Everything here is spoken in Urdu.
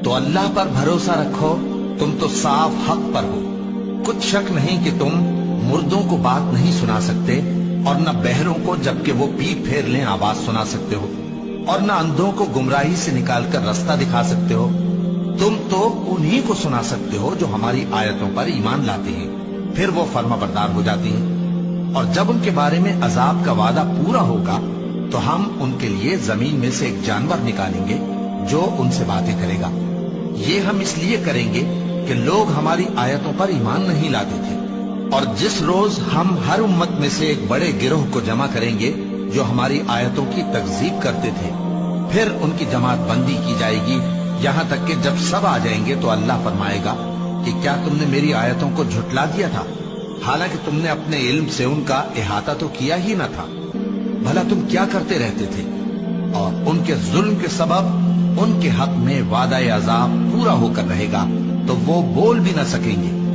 تو اللہ پر بھروسہ رکھو، تم تو صاف حق پر ہو۔ کچھ شک نہیں کہ تم مردوں کو بات نہیں سنا سکتے، اور نہ بہروں کو جبکہ وہ پیٹ پھیر لیں آواز سنا سکتے ہو، اور نہ اندھوں کو گمراہی سے نکال کر رستہ دکھا سکتے ہو۔ تم تو انہی کو سنا سکتے ہو جو ہماری آیتوں پر ایمان لاتے ہیں، پھر وہ فرما بردار ہو جاتی ہیں۔ اور جب ان کے بارے میں عذاب کا وعدہ پورا ہوگا تو ہم ان کے لیے زمین میں سے ایک جانور نکالیں گے جو ان سے باتیں کرے گا۔ یہ ہم اس لیے کریں گے کہ لوگ ہماری آیتوں پر ایمان نہیں لاتے تھے۔ اور جس روز ہم ہر امت میں سے ایک بڑے گروہ کو جمع کریں گے جو ہماری آیتوں کی تکذیب کرتے تھے، پھر ان کی جماعت بندی کی جائے گی، یہاں تک کہ جب سب آ جائیں گے تو اللہ فرمائے گا کہ کیا تم نے میری آیتوں کو جھٹلا دیا تھا، حالانکہ تم نے اپنے علم سے ان کا احاطہ تو کیا ہی نہ تھا؟ بھلا تم کیا کرتے رہتے تھے؟ اور ان کے ظلم کے سبب ان کے حق میں وعدہ عذاب پورا ہو کر رہے گا تو وہ بول بھی نہ سکیں گے۔